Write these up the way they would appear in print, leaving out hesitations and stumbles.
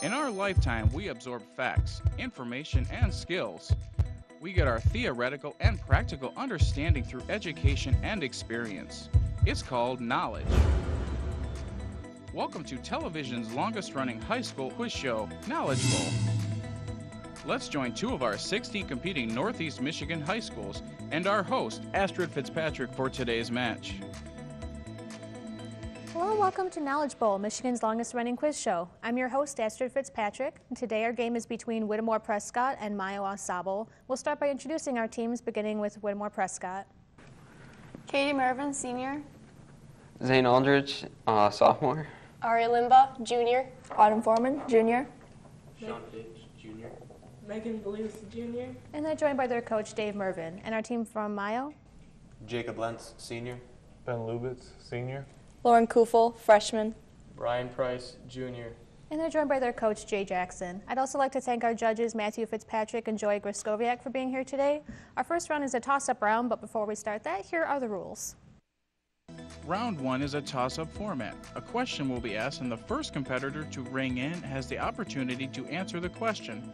In our lifetime, we absorb facts, information, and skills. We get our theoretical and practical understanding through education and experience. It's called knowledge. Welcome to television's longest-running high school quiz show, Knowledge Bowl. Let's join two of our 16 competing Northeast Michigan high schools and our host, Astrid Fitzpatrick, for today's match. Hello and welcome to Knowledge Bowl, Michigan's longest-running quiz show. I'm your host, Astrid Fitzpatrick, and today our game is between Whittemore Prescott and Mayo Sabo. We'll start by introducing our teams, beginning with Whittemore Prescott. Katie Mervin, senior. Zane Aldridge, sophomore. Aria Limba, junior. Autumn Foreman, junior. Sean Pitts, junior. Megan Blues, junior. And they're joined by their coach, Dave Mervin. And our team from Mayo? Jacob Lentz, senior. Ben Lubitz, senior. Lauren Kufel, freshman. Brian Price, junior. And they're joined by their coach, Jay Jackson. I'd also like to thank our judges, Matthew Fitzpatrick and Joy Griskoviak, for being here today. Our first round is a toss-up round, but before we start that, here are the rules. Round 1 is a toss-up format. A question will be asked, and the first competitor to ring in has the opportunity to answer the question.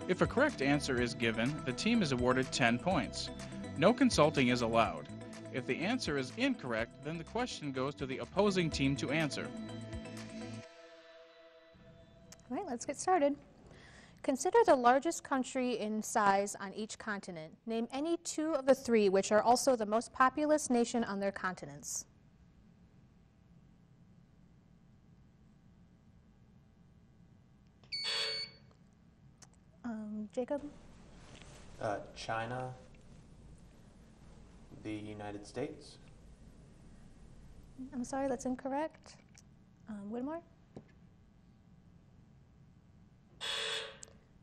If a correct answer is given, the team is awarded 10 points. No consulting is allowed. If the answer is incorrect, then the question goes to the opposing team to answer. All right, let's get started. Consider the largest country in size on each continent. Name any two of the three which are also the most populous nation on their continents. Jacob? China, the United States. I'm sorry, that's incorrect. Whittemore?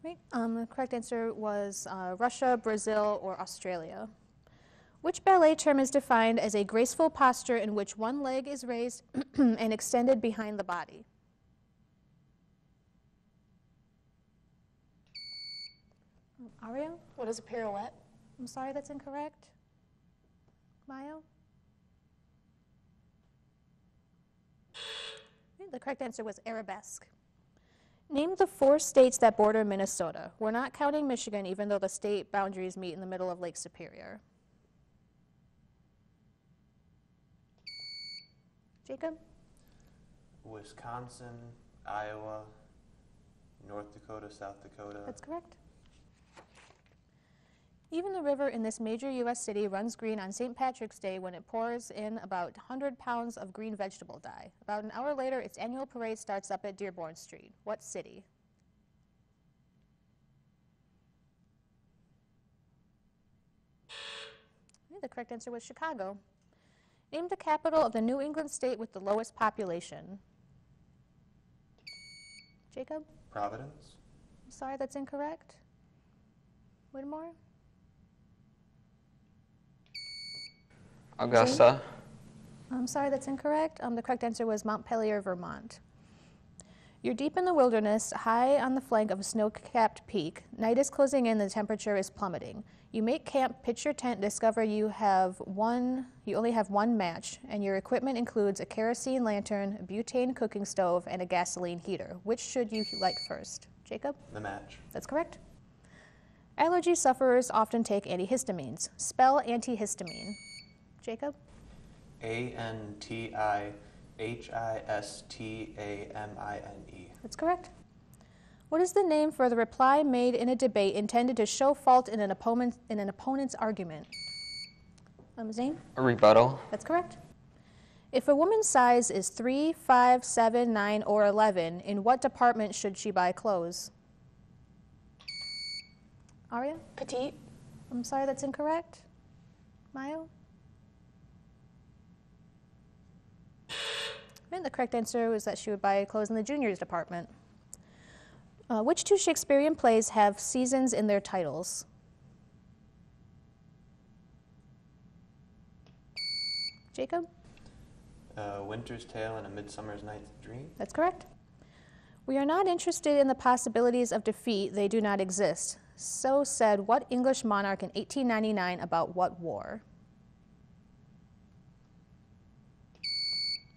Right. The correct answer was Russia, Brazil, or Australia. Which ballet term is defined as a graceful posture in which one leg is raised and extended behind the body? Aria? What is a pirouette? I'm sorry, that's incorrect. Mayo? The correct answer was arabesque. Name the 4 states that border Minnesota. We're not counting Michigan, even though the state boundaries meet in the middle of Lake Superior. Jacob? Wisconsin, Iowa, North Dakota, South Dakota. That's correct. Even the river in this major U.S. city runs green on St. Patrick's Day when it pours in about 100 pounds of green vegetable dye. About an hour later, its annual parade starts up at Dearborn Street. What city? The correct answer was Chicago. Name the capital of the New England state with the lowest population. Jacob? Providence. I'm sorry, that's incorrect. Whittemore? Augusta. I'm sorry, that's incorrect. The correct answer was Montpelier, Vermont. You're deep in the wilderness, high on the flank of a snow-capped peak. Night is closing in, the temperature is plummeting. You make camp, pitch your tent, discover you only have one match, and your equipment includes a kerosene lantern, a butane cooking stove, and a gasoline heater. Which should you like first? Jacob? The match. That's correct. Allergy sufferers often take antihistamines. Spell antihistamine. Jacob? Antihistamine. That's correct. What is the name for the reply made in a debate intended to show fault in an opponent's argument? Zane? A rebuttal. That's correct. If a woman's size is 3, 5, 7, 9, or 11, in what department should she buy clothes? Aria? Petite. I'm sorry, that's incorrect. Mayo? And the correct answer was that she would buy clothes in the juniors department. Which 2 Shakespearean plays have seasons in their titles? Jacob? Winter's Tale and A Midsummer's Night's Dream. That's correct. We are not interested in the possibilities of defeat. They do not exist. So said what English monarch in 1899 about what war?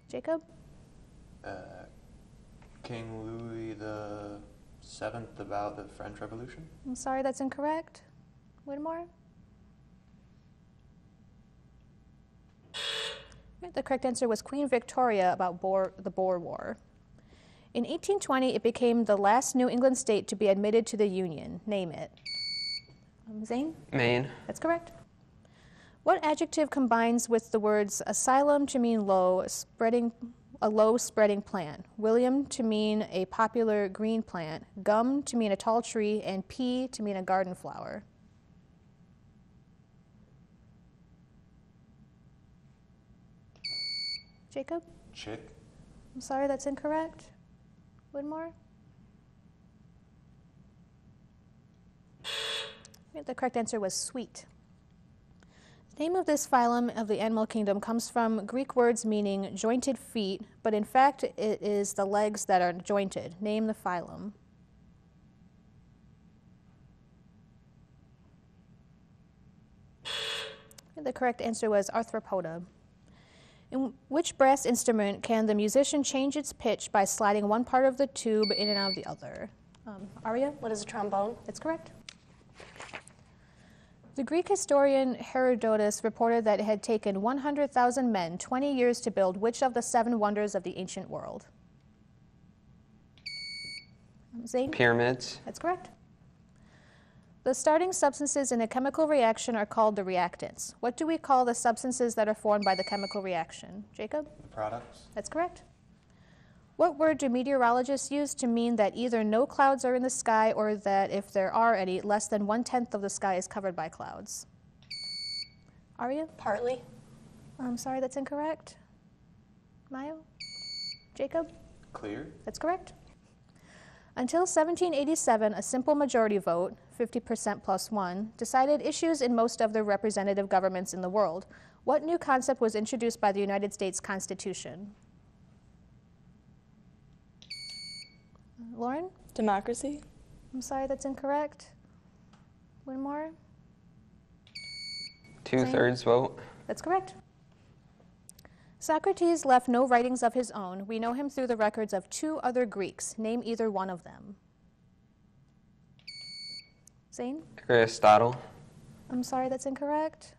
Jacob? King Louis the 7th, about the French Revolution. I'm sorry, that's incorrect. Whittemore? The correct answer was Queen Victoria about the Boer War. In 1820, it became the last New England state to be admitted to the Union. Name it. Zane? Maine. That's correct. What adjective combines with the words asylum to mean low spreading plant, William to mean a popular green plant, gum to mean a tall tree, and pea to mean a garden flower? Jacob? Chick. I'm sorry, that's incorrect. Whitmore? The correct answer was sweet. The name of this phylum of the animal kingdom comes from Greek words meaning jointed feet, but in fact it is the legs that are jointed. Name the phylum. The correct answer was Arthropoda. In which brass instrument can the musician change its pitch by sliding one part of the tube in and out of the other? Aria? What is a trombone? That's correct. The Greek historian Herodotus reported that it had taken 100,000 men 20 years to build which of the 7 wonders of the ancient world? Zane? Pyramids. That's correct. The starting substances in a chemical reaction are called the reactants. What do we call the substances that are formed by the chemical reaction? Jacob? The products. That's correct. What word do meteorologists use to mean that either no clouds are in the sky or that if there are any, less than 1/10 of the sky is covered by clouds? Aria? Partly. I'm sorry, that's incorrect. Mayo? Jacob? Clear. That's correct. Until 1787, a simple majority vote, 50% plus 1, decided issues in most of the representative governments in the world. What new concept was introduced by the United States Constitution? Lauren? Democracy. I'm sorry, that's incorrect. Whitmore? 2/3 vote. That's correct. Socrates left no writings of his own. We know him through the records of 2 other Greeks. Name either one of them. Zane? Aristotle. I'm sorry, that's incorrect.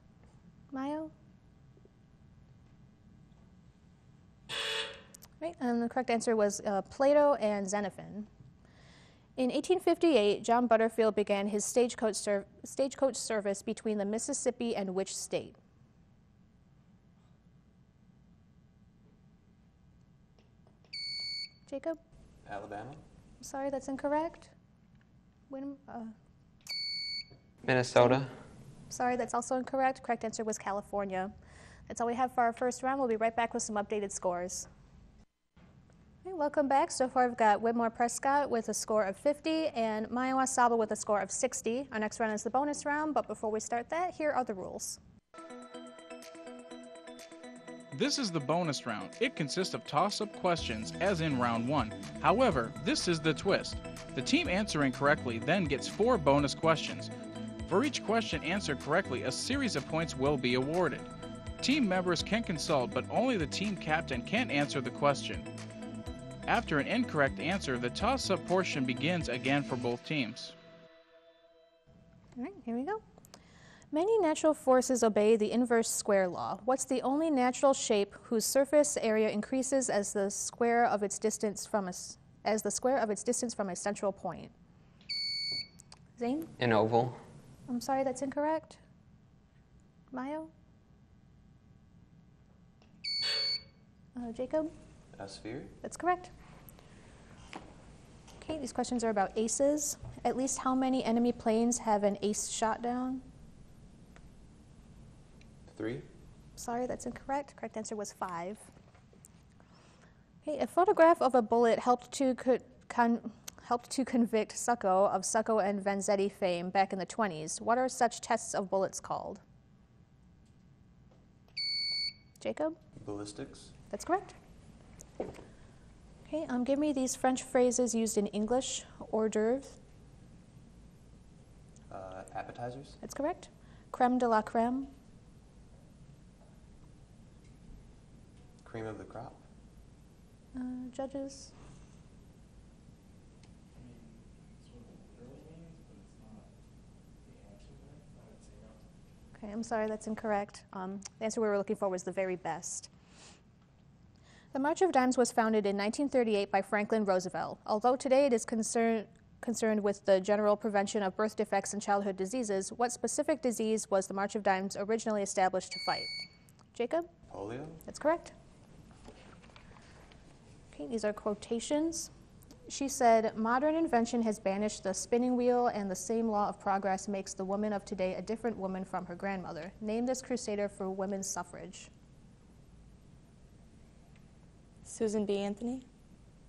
Mayo? Right, and the correct answer was Plato and Xenophon. In 1858, John Butterfield began his stagecoach service between the Mississippi and which state? Jacob? Alabama. I'm sorry, that's incorrect. Minnesota. Sorry, that's also incorrect. Correct answer was California. That's all we have for our first round. We'll be right back with some updated scores. Okay, welcome back. So far, we've got Whitmore Prescott with a score of 50 and Maiwa Saba with a score of 60. Our next round is the bonus round, but before we start that, here are the rules. This is the bonus round. It consists of toss-up questions, as in round 1. However, this is the twist. The team answering correctly then gets 4 bonus questions. For each question answered correctly, a series of points will be awarded. Team members can consult, but only the team captain can answer the question. After an incorrect answer, the toss-up portion begins again for both teams. All right, here we go. Many natural forces obey the inverse square law. What's the only natural shape whose surface area increases as the square of its distance from a central point? Zane? An oval. I'm sorry, that's incorrect. Mayo? Jacob? A sphere. That's correct. Okay, these questions are about aces. At least how many enemy planes have an ace shot down? 3. Sorry, that's incorrect. Correct answer was 5. Okay, a photograph of a bullet helped to convict Succo of Succo and Vanzetti fame back in the 20s. What are such tests of bullets called? Jacob? Ballistics. That's correct. Okay, give me these French phrases used in English. Hors d'oeuvres. Appetizers. That's correct. Creme de la creme. Cream of the crop. Judges. sorry, that's incorrect. The answer we were looking for was the very best. The March of Dimes was founded in 1938 by Franklin Roosevelt. Although today it is concerned with the general prevention of birth defects and childhood diseases, what specific disease was the March of Dimes originally established to fight? Jacob? Polio? That's correct. Okay, these are quotations. She said, "Modern invention has banished the spinning wheel, and the same law of progress makes the woman of today a different woman from her grandmother. Name this crusader for women's suffrage." Susan B. Anthony.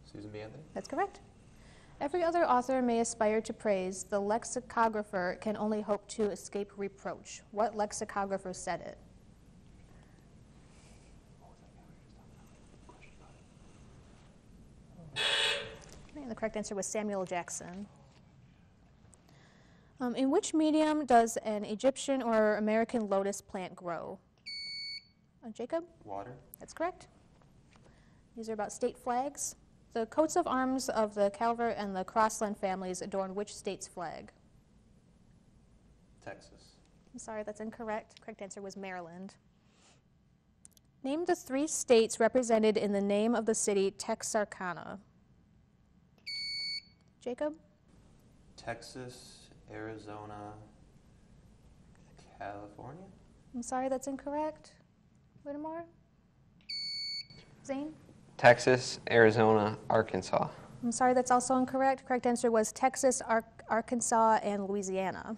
Susan B. Anthony? That's correct. Every other author may aspire to praise. The lexicographer can only hope to escape reproach. What lexicographer said it? And the correct answer was Samuel Jackson. In which medium does an Egyptian or American lotus plant grow? Jacob? Water? That's correct. These are about state flags. The coats of arms of the Calvert and the Crossland families adorn which state's flag? Texas. I'm sorry, that's incorrect. Correct answer was Maryland. Name the 3 states represented in the name of the city Texarkana. Jacob? Texas, Arizona, California? I'm sorry, that's incorrect. Whittemore? Zane? Texas, Arizona, Arkansas. I'm sorry, that's also incorrect. Correct answer was Texas, Arkansas, and Louisiana.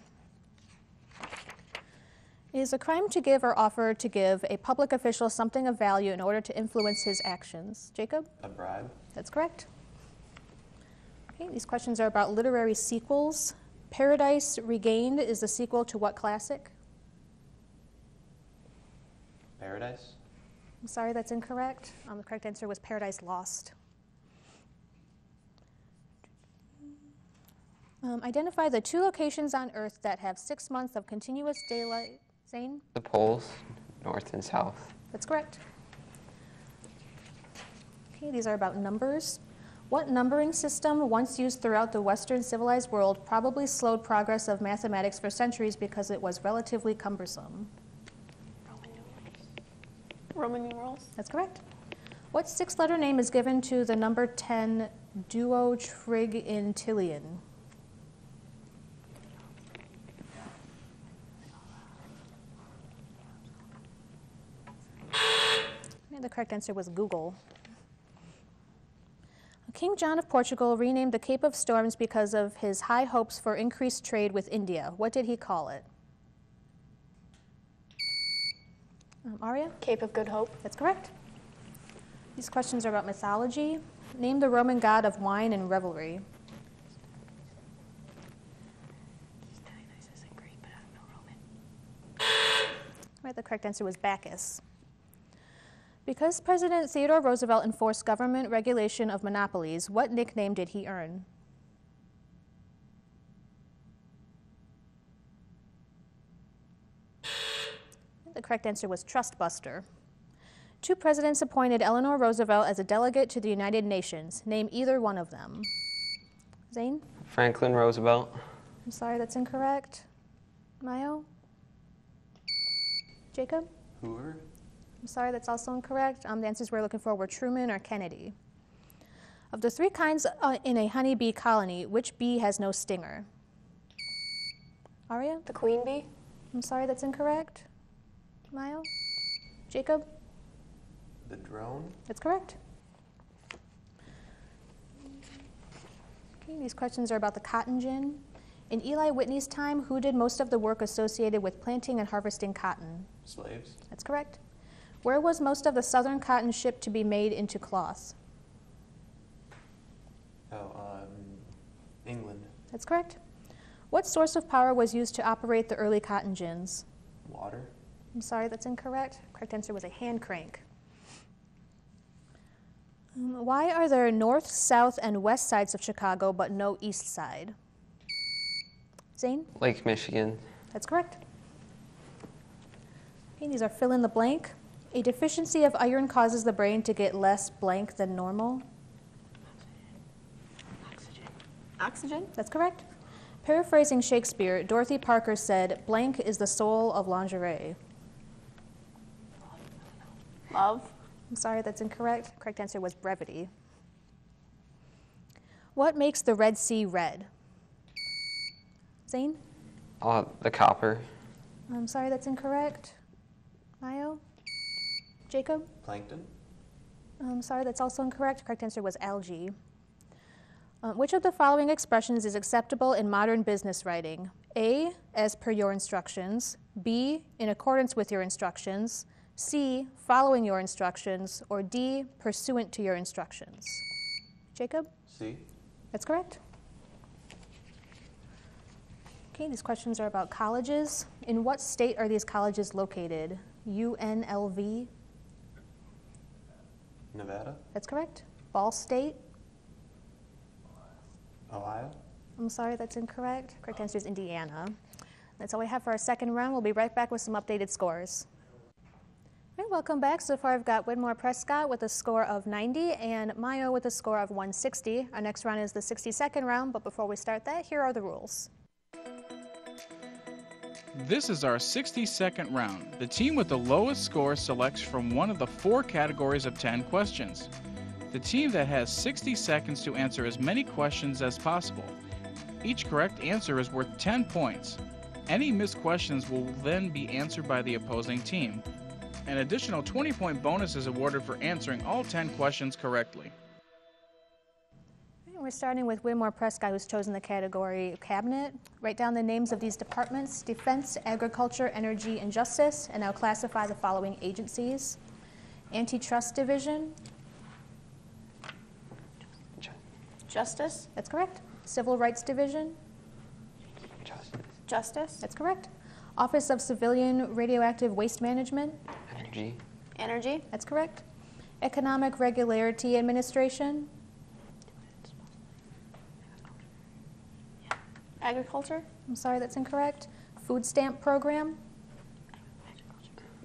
It is a crime to give or offer to give a public official something of value in order to influence his actions. Jacob? A bribe? That's correct. Okay, these questions are about literary sequels. Paradise Regained is the sequel to what classic? Paradise? I'm sorry, that's incorrect. The correct answer was Paradise Lost. Identify the 2 locations on Earth that have 6 months of continuous daylight. Zane? The poles, north and south. That's correct. Okay, these are about numbers. What numbering system, once used throughout the Western civilized world, probably slowed progress of mathematics for centuries because it was relatively cumbersome? Roman numerals. That's correct. What 6-letter name is given to the number 10 duotrigintillion? And the correct answer was Google. King John of Portugal renamed the Cape of Storms because of his high hopes for increased trade with India. What did he call it? Aria? Cape of Good Hope. That's correct. These questions are about mythology. Name the Roman god of wine and revelry. Right, the correct answer was Bacchus. Because President Theodore Roosevelt enforced government regulation of monopolies, what nickname did he earn? The correct answer was Trustbuster. 2 presidents appointed Eleanor Roosevelt as a delegate to the United Nations. Name either one of them. Zane? Franklin Roosevelt. I'm sorry, that's incorrect. Mayo? Jacob? Hoover? I'm sorry, that's also incorrect. The answers we're looking for were Truman or Kennedy. Of the 3 kinds in a honeybee colony, which bee has no stinger? Aria? The queen bee. I'm sorry, that's incorrect. Mayo? Jacob? The drone? That's correct. Okay, these questions are about the cotton gin. In Eli Whitney's time, who did most of the work associated with planting and harvesting cotton? Slaves? That's correct. Where was most of the southern cotton shipped to be made into cloth? England. That's correct. What source of power was used to operate the early cotton gins? Water? I'm sorry, that's incorrect. Correct answer was a hand crank. Why are there north, south, and west sides of Chicago but no east side? Zane? Lake Michigan. That's correct. Okay, these are fill in the blank. A deficiency of iron causes the brain to get less blank than normal. Oxygen. That's correct. Paraphrasing Shakespeare, Dorothy Parker said, "Blank is the soul of lingerie." Love. I'm sorry, that's incorrect. Correct answer was brevity. What makes the Red Sea red? Zane? The copper. I'm sorry, that's incorrect. Mayo? Jacob? Plankton. I'm sorry, that's also incorrect. Correct answer was algae. Which of the following expressions is acceptable in modern business writing? A, as per your instructions. B, in accordance with your instructions. C, following your instructions. Or D, pursuant to your instructions. Jacob? C. That's correct. Okay, these questions are about colleges. In what state are these colleges located? UNLV? Nevada. That's correct. Ball State? Ohio. I'm sorry, that's incorrect. Correct answer is Indiana. That's all we have for our second round. We'll be right back with some updated scores. All right, welcome back. So far I've got Whittemore Prescott with a score of 90 and Mayo with a score of 160. Our next round is the 60-second round, but before we start that, here are the rules. This is our 60-second round. The team with the lowest score selects from one of the 4 categories of 10 questions. The team that has 60 seconds to answer as many questions as possible. Each correct answer is worth 10 points. Any missed questions will then be answered by the opposing team. An additional 20-point bonus is awarded for answering all 10 questions correctly. We're starting with Whittemore Prescott, who's chosen the category Cabinet. Write down the names of these departments: Defense, Agriculture, Energy, and Justice, and now classify the following agencies. Antitrust Division. Justice. That's correct. Civil Rights Division. Justice. That's correct. Office of Civilian Radioactive Waste Management. Energy. Energy. That's correct. Economic Regularity Administration. Agriculture. I'm sorry, that's incorrect. Food Stamp Program.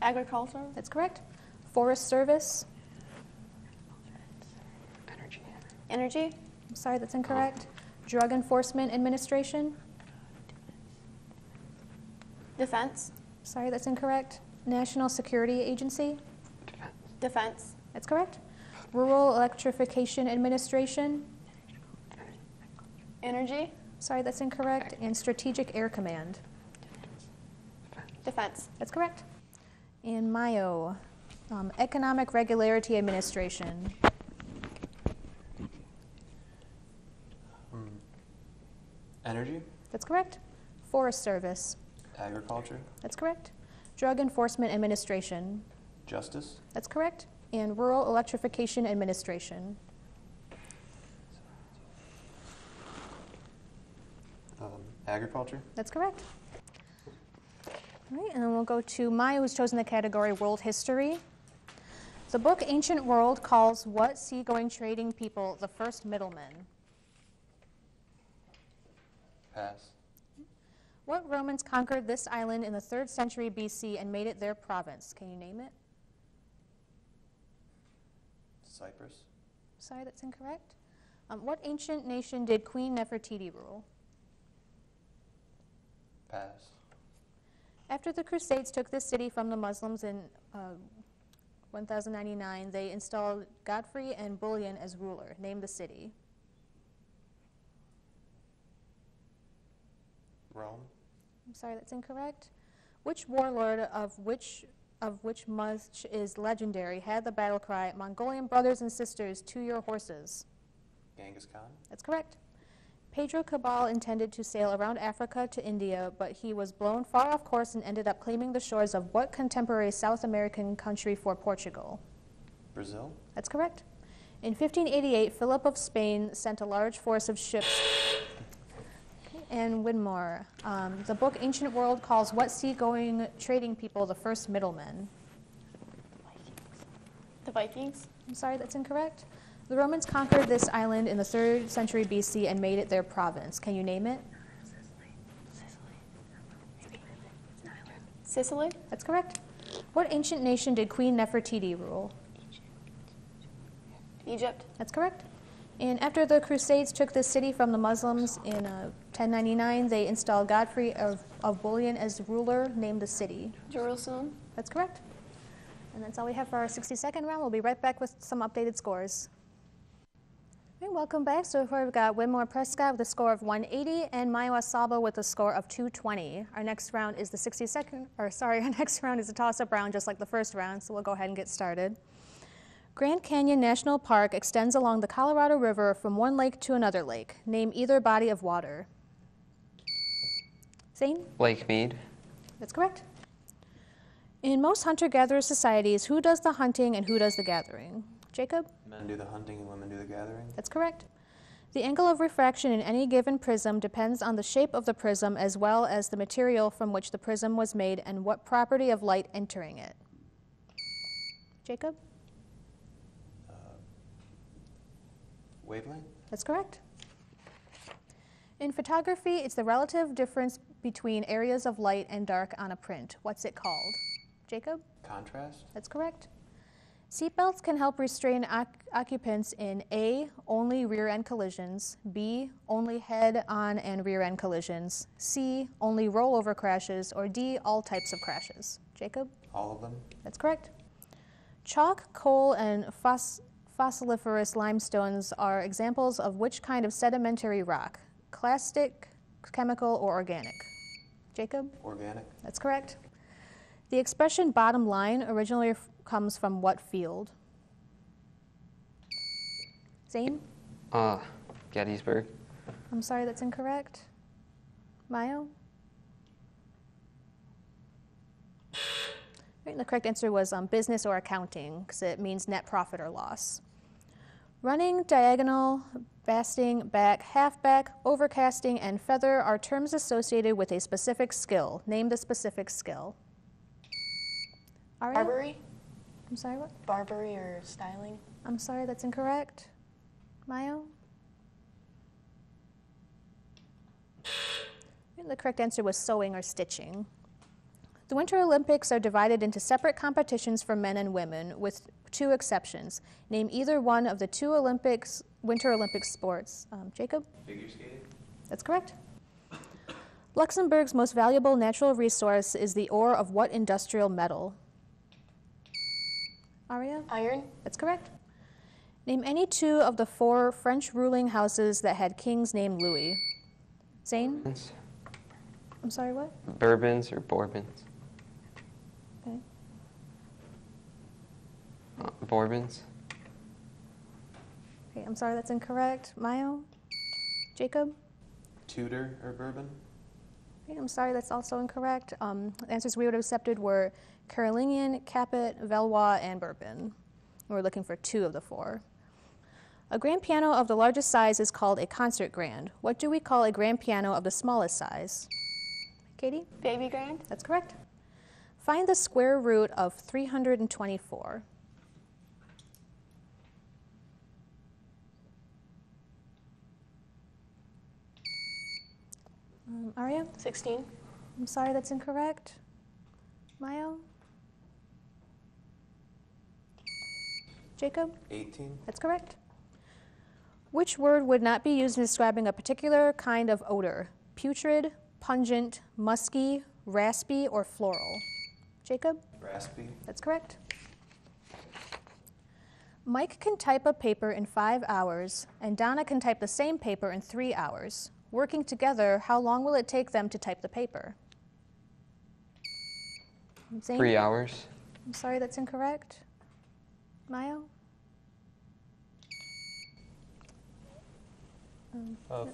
Agriculture. That's correct. Forest Service. Energy. Energy. I'm sorry, that's incorrect. Drug Enforcement Administration. Defense. Sorry, that's incorrect. National Security Agency. Defense. That's correct. Rural Electrification Administration. Energy. Sorry, that's incorrect. And Strategic Air Command. Defense. That's correct. And Mayo, Economic Regularity Administration. Energy. That's correct. Forest Service. Agriculture. That's correct. Drug Enforcement Administration. Justice. That's correct. And Rural Electrification Administration. Agriculture. That's correct. All right, and then we'll go to Maya, who's chosen the category World History. The book Ancient World calls what seagoing trading people the first middlemen? Pass. What Romans conquered this island in the 3rd century BC and made it their province? Can you name it? Cyprus. Sorry, that's incorrect. What ancient nation did Queen Nefertiti rule? Pass. After the Crusades took this city from the Muslims in 1099, they installed Godfrey and Bullion as ruler. Name the city. Rome. I'm sorry, that's incorrect. Which warlord of which much is legendary had the battle cry, "Mongolian brothers and sisters, to your horses"? Genghis Khan. That's correct. Pedro Cabal intended to sail around Africa to India, but he was blown far off course and ended up claiming the shores of what contemporary South American country for Portugal? Brazil. That's correct. In 1588, Philip of Spain sent a large force of ships. And Whittemore, the book Ancient World calls what seagoing trading people the first middlemen? The Vikings. I'm sorry, that's incorrect. The Romans conquered this island in the 3rd century BC and made it their province. Can you name it? Sicily. That's correct. What ancient nation did Queen Nefertiti rule? Egypt. That's correct. And after the Crusades took the city from the Muslims in 1099, they installed Godfrey of Bouillon as ruler, named the city. Jerusalem. That's correct. And that's all we have for our 60-second round. We'll be right back with some updated scores. Okay, welcome back. So far we've got Whittemore Prescott with a score of 180 and Maya Saba with a score of 220. Our next round is our next round is a toss-up round just like the first round, so we'll go ahead and get started. Grand Canyon National Park extends along the Colorado River from one lake to another lake. Name either body of water. Zane? Lake Mead. That's correct. In most hunter-gatherer societies, who does the hunting and who does the gathering? Jacob? Men do the hunting and women do the gathering. That's correct. The angle of refraction in any given prism depends on the shape of the prism as well as the material from which the prism was made and what property of light entering it. Jacob? Wavelength? That's correct. In photography, it's the relative difference between areas of light and dark on a print. What's it called? Jacob? Contrast? That's correct. Seatbelts can help restrain occupants in A, only rear-end collisions, B, only head-on and rear-end collisions, C, only rollover crashes, or D, all types of crashes. Jacob? All of them? That's correct. Chalk, coal, and fossiliferous limestones are examples of which kind of sedimentary rock? Clastic, chemical, or organic? Jacob? Organic? That's correct. The expression bottom line originally comes from what field? Zane? Gettysburg. I'm sorry, that's incorrect. Mayo? Right, the correct answer was business or accounting, because it means net profit or loss. Running, diagonal, basting, back, halfback, overcasting, and feather are terms associated with a specific skill. Name the specific skill. Aria? Barbary? I'm sorry, what? Barbary or styling? I'm sorry, that's incorrect. Mayo? The correct answer was sewing or stitching. The Winter Olympics are divided into separate competitions for men and women, with two exceptions. Name either one of the two Winter Olympic sports. Jacob? Figure skating? That's correct. Luxembourg's most valuable natural resource is the ore of what industrial metal? Aria? Iron? That's correct. Name any two of the four French ruling houses that had kings named Louis. Zane? I'm sorry, what? Bourbons or Bourbons? Okay. Bourbons. Okay, I'm sorry, that's incorrect. Mayo? Jacob? Tudor or bourbon? Okay, I'm sorry, that's also incorrect. The answers we would have accepted were Carolingian, Capet, Valois, and Bourbon. We're looking for two of the four. A grand piano of the largest size is called a concert grand. What do we call a grand piano of the smallest size? Katie? Baby grand. That's correct. Find the square root of 324. Aria? 16? I'm sorry, that's incorrect. Mayo? Jacob? 18? That's correct. Which word would not be used in describing a particular kind of odor? Putrid, pungent, musky, raspy, or floral? Jacob? Raspy? That's correct. Mike can type a paper in 5 hours, and Donna can type the same paper in 3 hours. Working together, how long will it take them to type the paper? Zane? 3 hours. I'm sorry, that's incorrect. Mayo?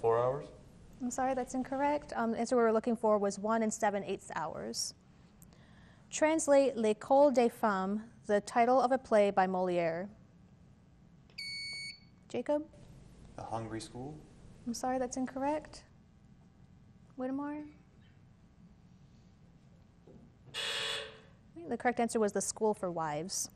4 hours. I'm sorry, that's incorrect. The answer we were looking for was 1 7/8 hours. Translate L'École des Femmes, the title of a play by Molière. Jacob? The Hungry School? I'm sorry, that's incorrect. Whittemore? The correct answer was The School for Wives.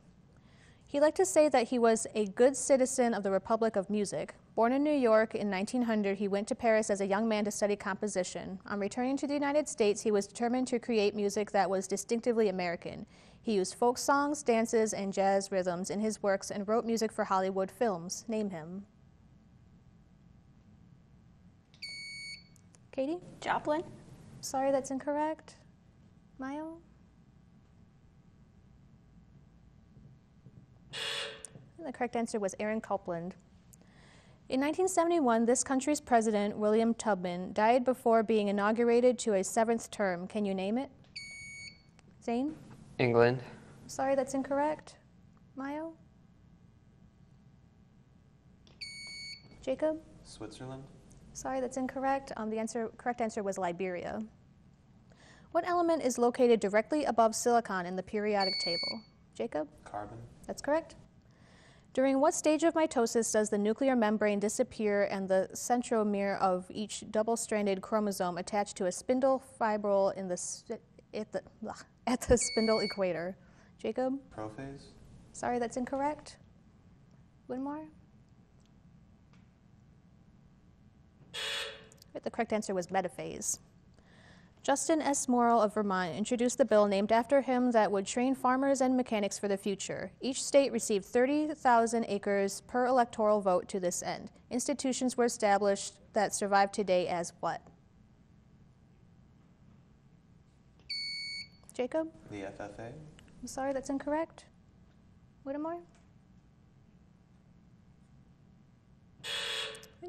He liked to say that he was a good citizen of the Republic of Music. Born in New York in 1900, he went to Paris as a young man to study composition. On returning to the United States, he was determined to create music that was distinctively American. He used folk songs, dances, and jazz rhythms in his works and wrote music for Hollywood films. Name him. Katie? Joplin. Sorry, that's incorrect. Mayo? And the correct answer was Aaron Copeland. In 1971, this country's president, William Tubman, died before being inaugurated to a seventh term. Can you name it? Zane? England. Sorry, that's incorrect. Mayo? Jacob? Switzerland. Sorry, that's incorrect. The correct answer was Liberia. What element is located directly above silicon in the periodic table? Jacob? Carbon. That's correct. During what stage of mitosis does the nuclear membrane disappear and the centromere of each double-stranded chromosome attach to a spindle fibril at the spindle equator? Jacob? Prophase. Sorry, that's incorrect. Whittemore? The correct answer was metaphase. Justin S. Morrill of Vermont introduced the bill named after him that would train farmers and mechanics for the future. Each state received 30,000 acres per electoral vote to this end. Institutions were established that survive today as what? Jacob? The FFA. I'm sorry, that's incorrect. Whittemore?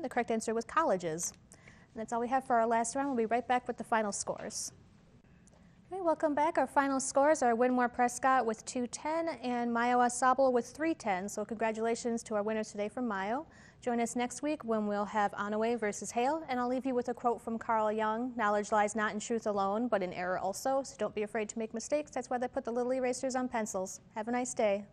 The correct answer was colleges. And that's all we have for our last round. We'll be right back with the final scores. Okay, welcome back. Our final scores are Whittemore Prescott with 210 and Mayo Asabel with 310. So congratulations to our winners today from Mayo. Join us next week when we'll have Onaway versus Hale. And I'll leave you with a quote from Carl Jung: knowledge lies not in truth alone, but in error also. So don't be afraid to make mistakes. That's why they put the little erasers on pencils. Have a nice day.